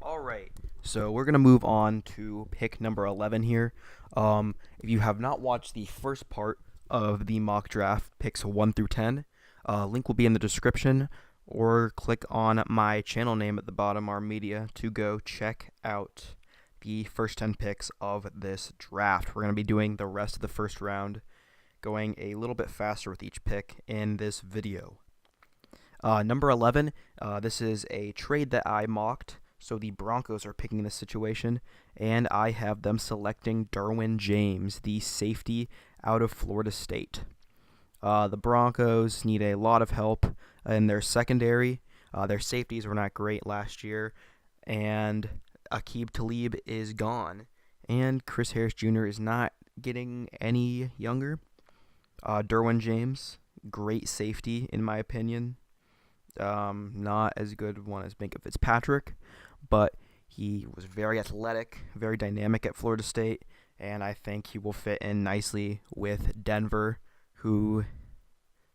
All right. So we're going to move on to pick number 11 here. If you have not watched the first part of the mock draft, picks 1 through 10, link will be in the description, or click on my channel name at the bottom, our media, to go check out the first 10 picks of this draft. We're going to be doing the rest of the first round, going a little bit faster with each pick in this video. Number 11, this is a trade that I mocked. So the Broncos are picking this situation, and I have them selecting Derwin James, the safety out of Florida State. The Broncos need a lot of help in their secondary. Their safeties were not great last year, and Aqib Talib is gone, and Chris Harris Jr. is not getting any younger. Derwin James, great safety in my opinion. Not as good one as Minkah Fitzpatrick, but he was very athletic, very dynamic at Florida State, and I think he will fit in nicely with Denver, who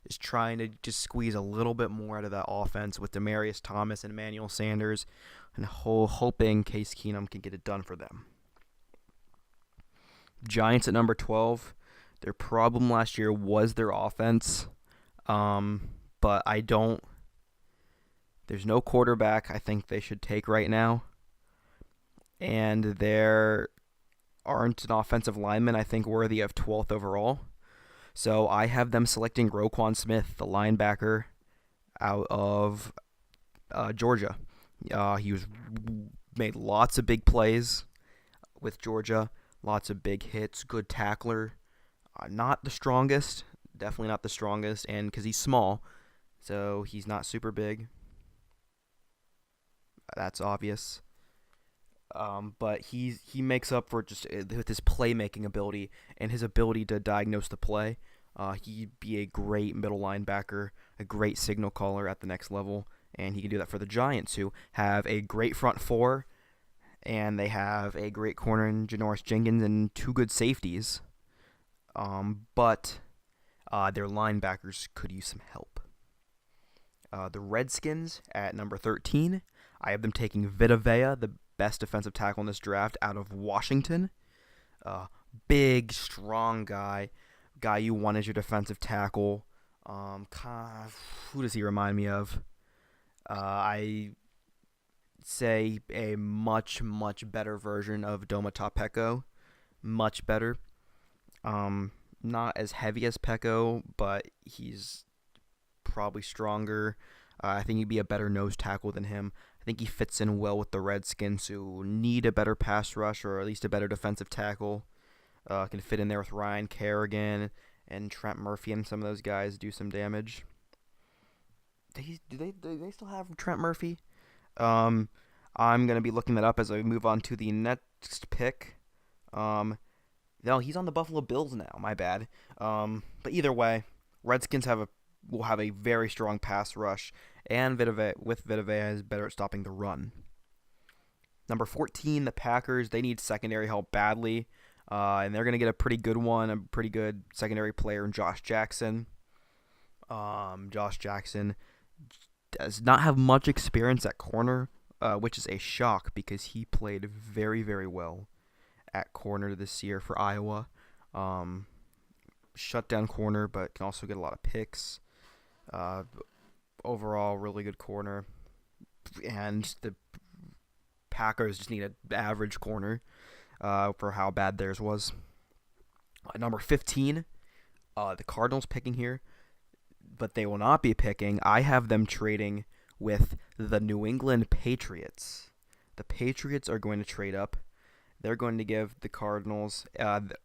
is trying to just squeeze a little bit more out of that offense with Demaryius Thomas and Emmanuel Sanders, and hoping Case Keenum can get it done for them. Giants at number 12. Their problem last year was their offense, but there's no quarterback I think they should take right now. And there aren't an offensive lineman I think worthy of 12th overall. So I have them selecting Roquan Smith, the linebacker out of Georgia. He made lots of big plays with Georgia, lots of big hits, good tackler. Not the strongest, definitely not the strongest, and because he's small, so he's not super big. That's obvious. But he makes up for just with his playmaking ability and his ability to diagnose the play. He'd be a great middle linebacker, a great signal caller at the next level, and he can do that for the Giants, who have a great front four, and they have a great corner in Janoris Jenkins and two good safeties. But their linebackers could use some help. The Redskins at number 13. I have them taking Vita Vea, the best defensive tackle in this draft, out of Washington. Big, strong guy you want as your defensive tackle. Who does he remind me of? I say a much, much better version of Domata Peko. Much better. Not as heavy as Peko, but he's probably stronger. I think he'd be a better nose tackle than him. I think he fits in well with the Redskins, who need a better pass rush or at least a better defensive tackle. Can fit in there with Ryan Kerrigan and Trent Murphy, and some of those guys do some damage. Do they still have Trent Murphy? I'm gonna be looking that up as I move on to the next pick. No, he's on the Buffalo Bills now. My bad. But either way, Redskins will have a very strong pass rush, and Vita Vea is better at stopping the run. Number 14, the Packers. They need secondary help badly, and they're going to get a pretty good one, a pretty good secondary player in Josh Jackson. Josh Jackson does not have much experience at corner, which is a shock because he played very, very well at corner this year for Iowa. Shutdown corner, but can also get a lot of picks. Overall, really good corner. And the Packers just need an average corner for how bad theirs was. Number 15, the Cardinals picking here, but they will not be picking. I have them trading with the New England Patriots. The Patriots are going to trade up. They're going to give the Cardinals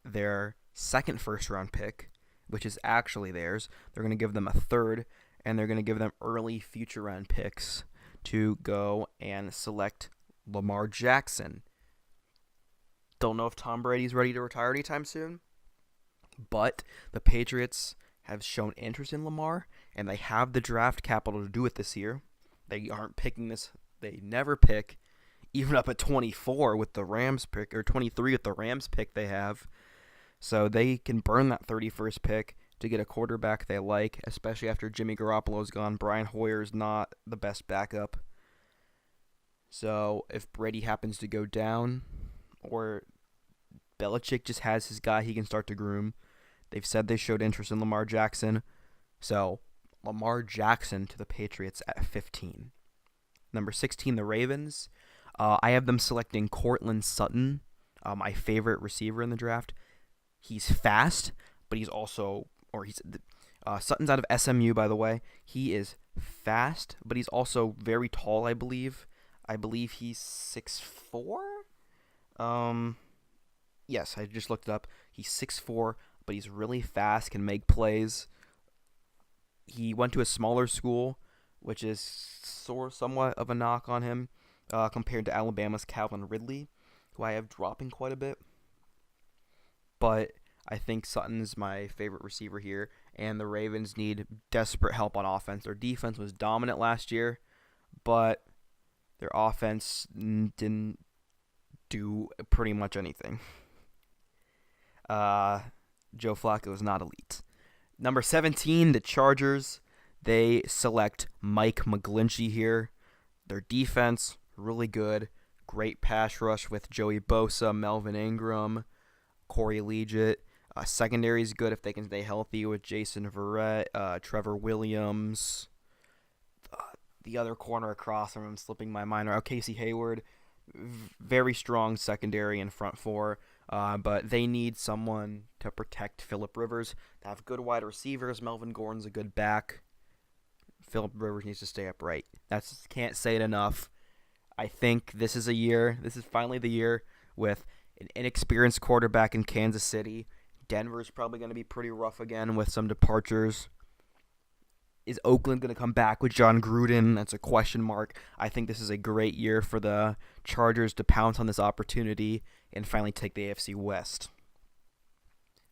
their second first-round pick, which is actually theirs. They're going to give them a third, and they're going to give them early future-round picks to go and select Lamar Jackson. Don't know if Tom Brady's ready to retire anytime soon, but the Patriots have shown interest in Lamar, and they have the draft capital to do it this year. They aren't picking this. They never pick, even up at 24 with the Rams pick, or 23 with the Rams pick they have. So they can burn that 31st pick to get a quarterback they like, especially after Jimmy Garoppolo's gone. Brian Hoyer's not the best backup. So if Brady happens to go down, or Belichick just has his guy he can start to groom, they've said they showed interest in Lamar Jackson. So Lamar Jackson to the Patriots at 15. Number 16, the Ravens. I have them selecting Courtland Sutton, my favorite receiver in the draft. He's fast, but he's also, or he's Sutton's out of SMU, by the way. He is fast, but he's also very tall, I believe. I believe he's 6'4". Yes, I just looked it up. He's 6'4", but he's really fast, can make plays. He went to a smaller school, which is somewhat of a knock on him compared to Alabama's Calvin Ridley, who I have dropping quite a bit. But I think Sutton's my favorite receiver here, and the Ravens need desperate help on offense. Their defense was dominant last year, but their offense didn't do pretty much anything. Joe Flacco is not elite. Number 17, the Chargers. They select Mike McGlinchey here. Their defense, really good. Great pass rush with Joey Bosa, Melvin Ingram, Corey Liuget. Secondary is good if they can stay healthy with Jason Verrett, Trevor Williams. The other corner across from him, slipping my mind, Casey Hayward. Very strong secondary and front four. But they need someone to protect Phillip Rivers. They have good wide receivers. Melvin Gordon's a good back. Phillip Rivers needs to stay upright. Can't say it enough. I think this is finally the year with an inexperienced quarterback in Kansas City. Denver's probably going to be pretty rough again with some departures. Is Oakland going to come back with John Gruden? That's a question mark. I think this is a great year for the Chargers to pounce on this opportunity and finally take the AFC West.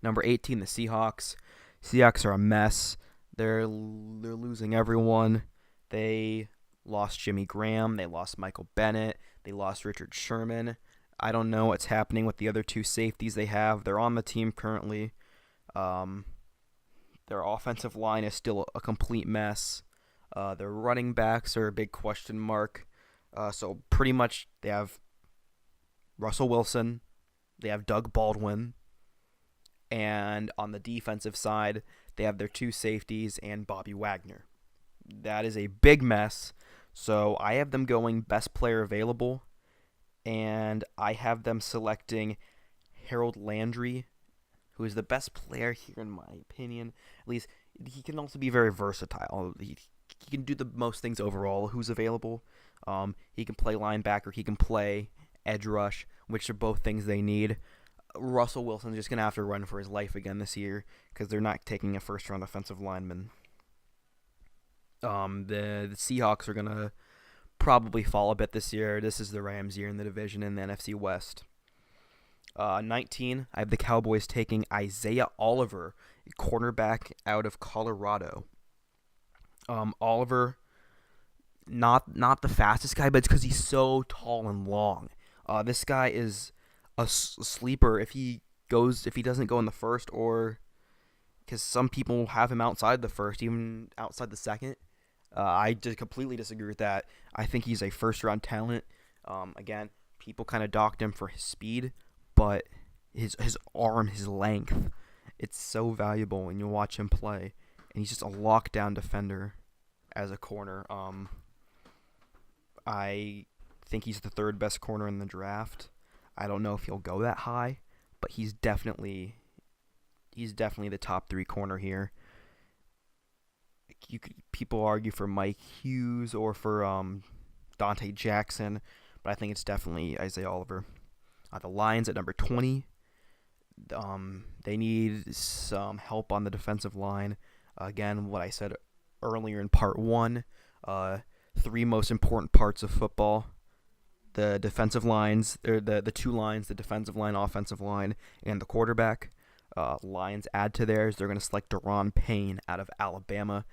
Number 18, the Seahawks. Seahawks are a mess. They're losing everyone. They lost Jimmy Graham. They lost Michael Bennett. They lost Richard Sherman. I don't know what's happening with the other two safeties they have. They're on the team currently. Their offensive line is still a complete mess. Their running backs are a big question mark. So pretty much they have Russell Wilson. They have Doug Baldwin. And on the defensive side, they have their two safeties and Bobby Wagner. That is a big mess. So I have them going best player available. And I have them selecting Harold Landry, who is the best player here in my opinion. At least he can also be very versatile. He can do the most things overall. Who's available? He can play linebacker. He can play edge rush, which are both things they need. Russell Wilson's just going to have to run for his life again this year because they're not taking a first-round offensive lineman. The Seahawks are going to probably fall a bit this year. This is the Rams' year in the division in the NFC West. 19, I have the Cowboys taking Isaiah Oliver, a cornerback out of Colorado. Oliver, not the fastest guy, but it's because he's so tall and long. This guy is a sleeper if he doesn't go in the first, or because some people have him outside the first, even outside the second. I just completely disagree with that. I think he's a first-round talent. Again, people kind of docked him for his speed, but his arm, his length, it's so valuable when you watch him play. And he's just a lockdown defender as a corner. I think he's the third best corner in the draft. I don't know if he'll go that high, but he's definitely the top 3 corner here. People argue for Mike Hughes or for Dante Jackson, but I think it's definitely Isaiah Oliver. The Lions at number 20. They need some help on the defensive line. Again, what I said earlier in part 1, 3 most important parts of football: the defensive lines, or the 2 lines, the defensive line, offensive line, and the quarterback. Lions add to theirs. They're going to select Daron Payne out of Alabama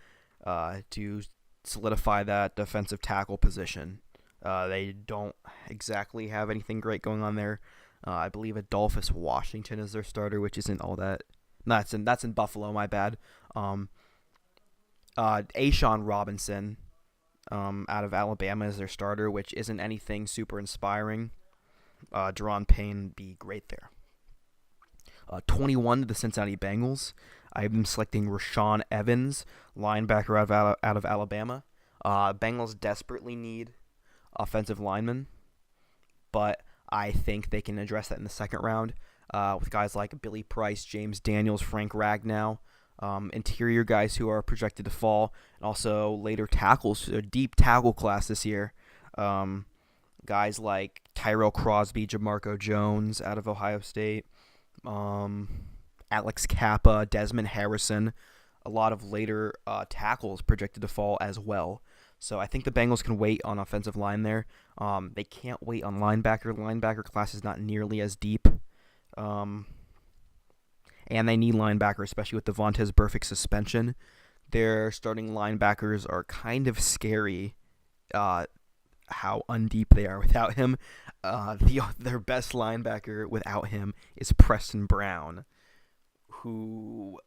to solidify that defensive tackle position. They don't exactly have anything great going on there. I believe Adolphus Washington is their starter, which isn't all that. No, that's in Buffalo. My bad. A'Shawn Robinson. out of Alabama as their starter, which isn't anything super inspiring. Deron Payne be great there. 21 to the Cincinnati Bengals. I've been selecting Rashaan Evans, linebacker out of Alabama. Bengals desperately need offensive linemen, but I think they can address that in the second round with guys like Billy Price, James Daniels, Frank Ragnow, interior guys who are projected to fall, and also later tackles, a deep tackle class this year. Guys like Tyrell Crosby, Jamarco Jones out of Ohio State, Alex Kappa, Desmond Harrison, a lot of later tackles projected to fall as well. So I think the Bengals can wait on offensive line there. They can't wait on linebacker. Linebacker class is not nearly as deep. And they need linebacker, especially with Devontae Burfict suspension. Their starting linebackers are kind of scary, how undeep they are without him. Their best linebacker without him is Preston Brown, who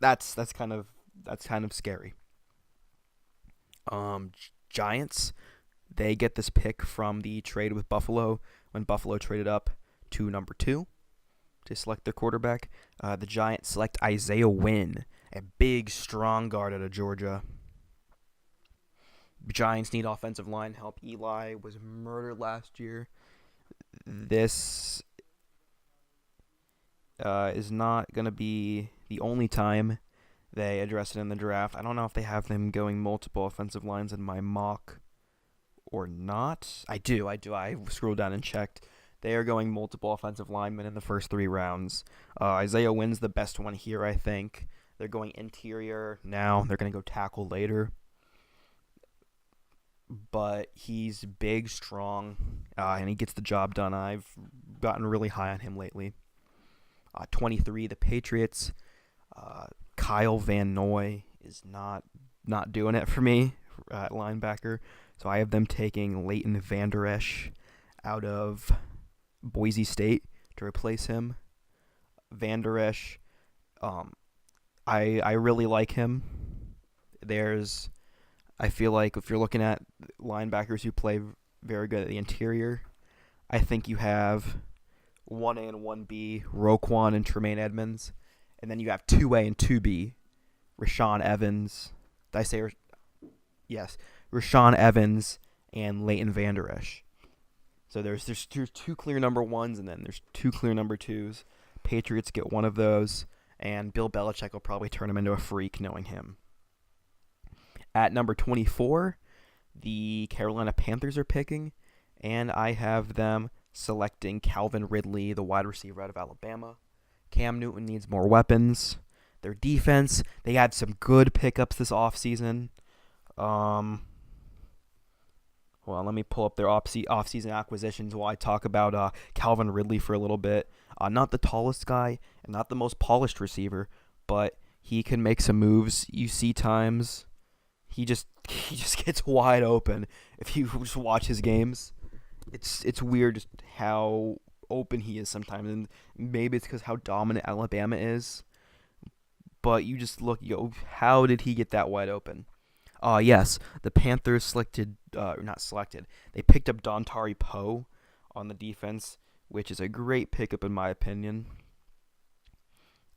that's kind of scary. Giants, they get this pick from the trade with Buffalo when Buffalo traded up to number 2 to select their quarterback. The Giants select Isaiah Wynn, a big, strong guard out of Georgia. Giants need offensive line help. Eli was murdered last year. This is not going to be the only time they address it in the draft. I don't know if they have them going multiple offensive lines in my mock or not. I do. I scrolled down and checked. They are going multiple offensive linemen in the first 3 rounds. Isaiah Wynn's the best one here, I think. They're going interior now. They're going to go tackle later. But he's big, strong, and he gets the job done. I've gotten really high on him lately. 23, the Patriots. Kyle Van Noy is not doing it for me at linebacker. So I have them taking Leighton Vander Esch out of Boise State to replace him. Vander Esch, I really like him. I feel like if you're looking at linebackers who play very good at the interior, I think you have 1A and 1B, Roquan and Tremaine Edmonds. And then you have 2A and 2B, Rashaan Evans. Did I say yes? Rashaan Evans and Leighton Vander Esch. So there's 2 clear number 1s, and then there's 2 clear number 2s. Patriots get one of those, and Bill Belichick will probably turn him into a freak, knowing him. At number 24, the Carolina Panthers are picking, and I have them selecting Calvin Ridley, the wide receiver out of Alabama. Cam Newton needs more weapons. Their defense, they had some good pickups this offseason. Well, let me pull up their offseason acquisitions while I talk about Calvin Ridley for a little bit. Not the tallest guy and not the most polished receiver, but he can make some moves. You see times he just gets wide open if you just watch his games. It's weird just how open he is sometimes, and maybe it's because how dominant Alabama is. But you just look, how did he get that wide open? Yes, the Panthers they picked up Dontari Poe on the defense, which is a great pickup in my opinion.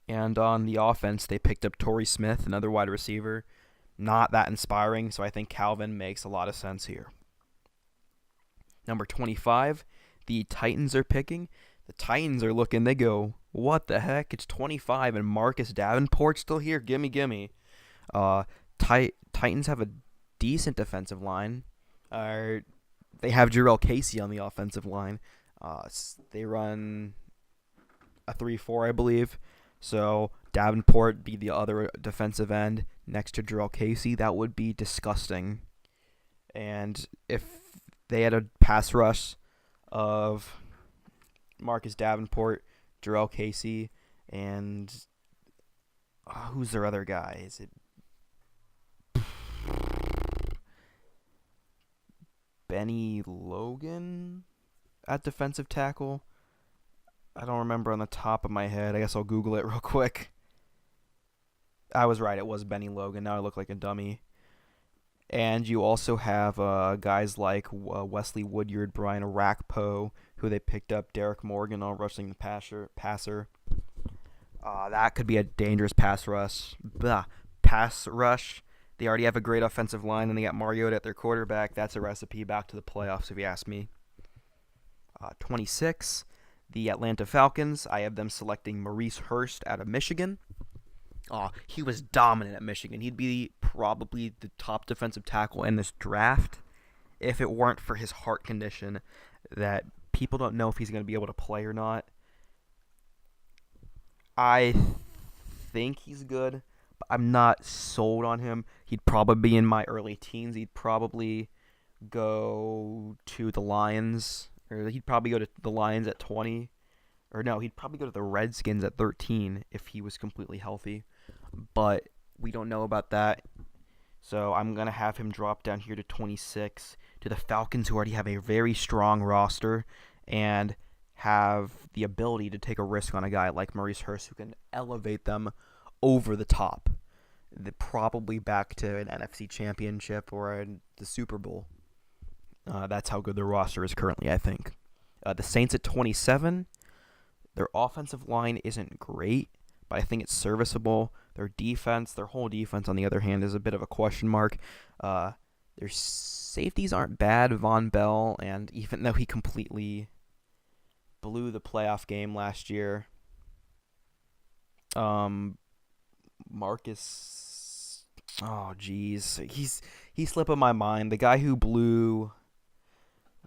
And on the offense, they picked up Torrey Smith, another wide receiver. Not that inspiring, so I think Calvin makes a lot of sense here. Number 25, the Titans are picking. The Titans are looking, they go, what the heck? It's 25 and Marcus Davenport's still here? Gimme. Titans have a decent defensive line. They have Jarrell Casey on the offensive line. They run a 3-4, I believe. So Davenport be the other defensive end next to Jarrell Casey. That would be disgusting. And if they had a pass rush of Marcus Davenport, Jarrell Casey, and who's their other guy? Is it Benny Logan at defensive tackle? I don't remember on the top of my head. I guess I'll Google it real quick. I was right. It was Benny Logan. Now I look like a dummy. And you also have guys like Wesley Woodyard, Brian Arakpo, who they picked up, Derek Morgan on rushing the passer. That could be a dangerous pass rush. Pass rush. They already have a great offensive line, and they got Mariota at their quarterback. That's a recipe back to the playoffs, if you ask me. 26, the Atlanta Falcons. I have them selecting Maurice Hurst out of Michigan. He was dominant at Michigan. He'd be probably the top defensive tackle in this draft if it weren't for his heart condition that people don't know if he's going to be able to play or not. I think he's good, but I'm not sold on him. He'd probably be in my early teens. He'd probably go to the Lions, or he'd probably go to the Lions at 20. Or no, he'd probably go to the Redskins at 13 if he was completely healthy. But we don't know about that. So I'm going to have him drop down here to 26 to the Falcons, who already have a very strong roster and have the ability to take a risk on a guy like Maurice Hurst who can elevate them over the top. Probably back to an NFC championship or the Super Bowl. That's how good their roster is currently, I think. The Saints at 27. Their offensive line isn't great, but I think it's serviceable. Their whole defense, on the other hand, is a bit of a question mark. Their safeties aren't bad. Von Bell, and even though he completely blew the playoff game last year, Marcus, he's slipping my mind. The guy who blew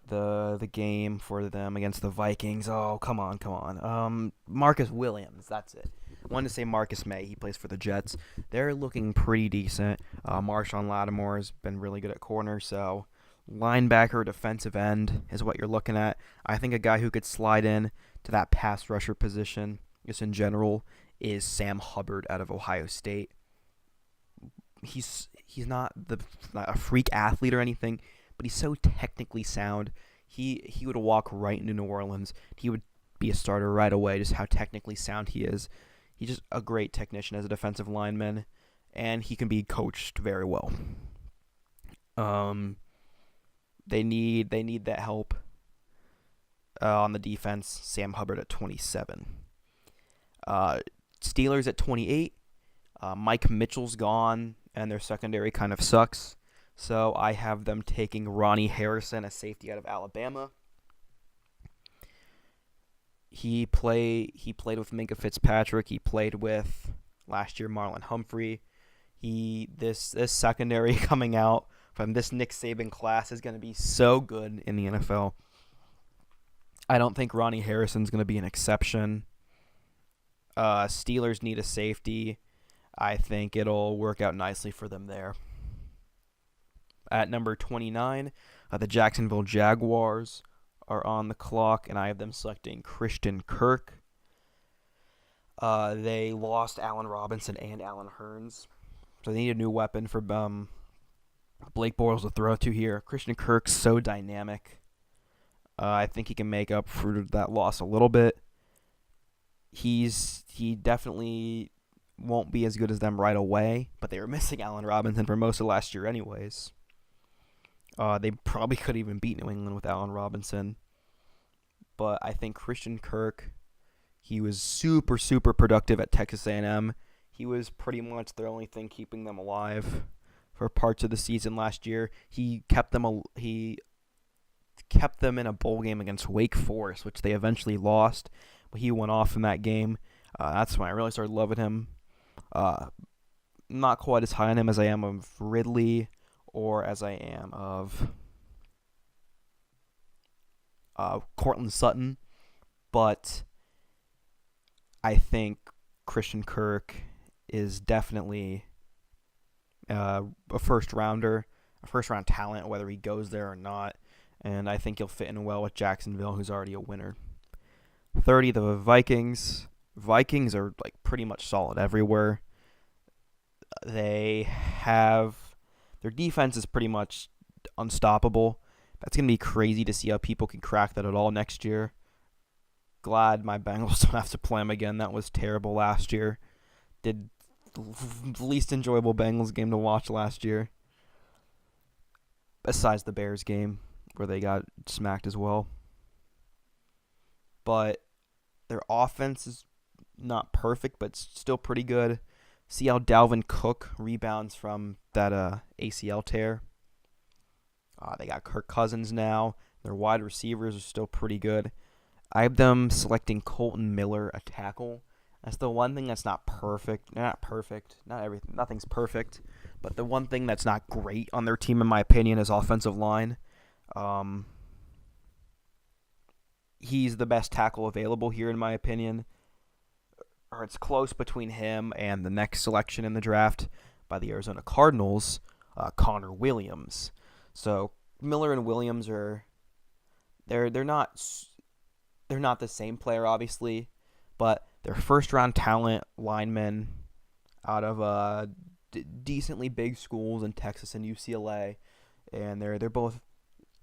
the game for them against the Vikings. Oh, come on. Marcus Williams, that's it. I wanted to say Marcus May. He plays for the Jets. They're looking pretty decent. Marshawn Lattimore has been really good at corner, so linebacker, defensive end is what you're looking at. I think a guy who could slide in to that pass rusher position, just in general, is Sam Hubbard out of Ohio State. He's not a freak athlete or anything, but he's so technically sound. He would walk right into New Orleans. He would be a starter right away, just how technically sound he is. He's just a great technician as a defensive lineman, and he can be coached very well. They need that help on the defense. Sam Hubbard at 27. Steelers at 28. Mike Mitchell's gone, and their secondary kind of sucks. So I have them taking Ronnie Harrison, a safety out of Alabama. He played with Minkah Fitzpatrick. He played with last year Marlon Humphrey. This secondary coming out from this Nick Saban class is going to be so good in the NFL. I don't think Ronnie Harrison's going to be an exception. Steelers need a safety. I think it'll work out nicely for them there. At number 29, the Jacksonville Jaguars are on the clock, and I have them selecting Christian Kirk. They lost Allen Robinson and Allen Hurns, so they need a new weapon for Blake Bortles to throw to here. Christian Kirk's so dynamic. I think he can make up for that loss a little bit. He definitely won't be as good as them right away, but they were missing Allen Robinson for most of last year anyways. They probably could even beat New England with Allen Robinson. But I think Christian Kirk, he was super, super productive at Texas A&M. He was pretty much the only thing keeping them alive for parts of the season last year. He kept them in a bowl game against Wake Forest, which they eventually lost. But he went off in that game. That's when I really started loving him. Not quite as high on him as I am of Ridley or as I am of Courtland Sutton, but I think Christian Kirk is definitely a first-round talent, whether he goes there or not, and I think he'll fit in well with Jacksonville, who's already a winner. 30, the Vikings. Vikings are like pretty much solid everywhere. Their defense is pretty much unstoppable. That's going to be crazy to see how people can crack that at all next year. Glad my Bengals don't have to play them again. That was terrible last year. Did the least enjoyable Bengals game to watch last year. besides the Bears game where they got smacked as well. But their offense is not perfect, but still pretty good. See how Dalvin Cook rebounds from that ACL tear. They got Kirk Cousins now. Their wide receivers are still pretty good. I have them selecting Colton Miller, a tackle. That's the one thing that's not perfect. Not perfect. Not everything. Nothing's perfect. But the one thing that's not great on their team, in my opinion, is offensive line. He's the best tackle available here, in my opinion. Or it's close between him and the next selection in the draft by the Arizona Cardinals, Connor Williams. So Miller and Williams are they're not the same player, obviously, but they're first round talent linemen out of decently big schools in Texas and UCLA, and they're both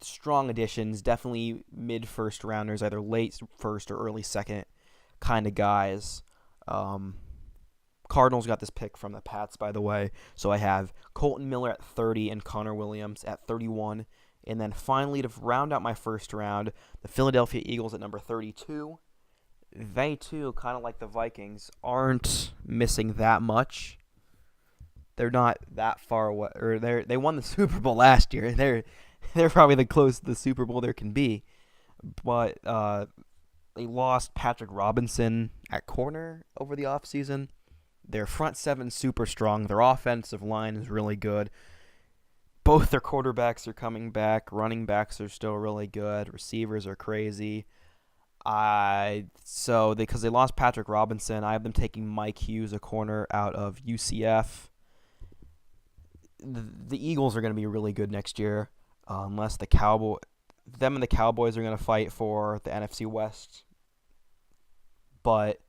strong additions, definitely mid first rounders, either late first or early second kind of guys. Cardinals got this pick from the Pats, by the way. So I have Colton Miller at 30 and Connor Williams at 31. And then finally, to round out my first round, the Philadelphia Eagles at number 32. They, too, kind of like the Vikings, aren't missing that much. They're not that far away. Or they won the Super Bowl last year. They're probably the closest to the Super Bowl there can be. But they lost Patrick Robinson at corner over the offseason. Their front seven's super strong. Their offensive line is really good. Both their quarterbacks are coming back. Running backs are still really good. Receivers are crazy. Because they lost Patrick Robinson, I have them taking Mike Hughes, a corner out of UCF. The Eagles are going to be really good next year, unless them and the Cowboys are going to fight for the NFC West. But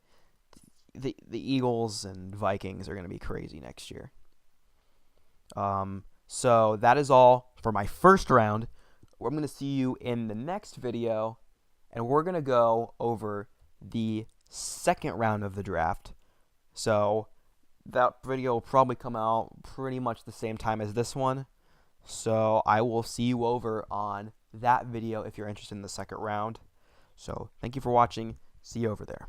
the Eagles and Vikings are going to be crazy next year. So that is all for my first round. I'm going to see you in the next video, and we're going to go over the second round of the draft. So that video will probably come out pretty much the same time as this one. So I will see you over on that video if you're interested in the second round. So thank you for watching. See you over there.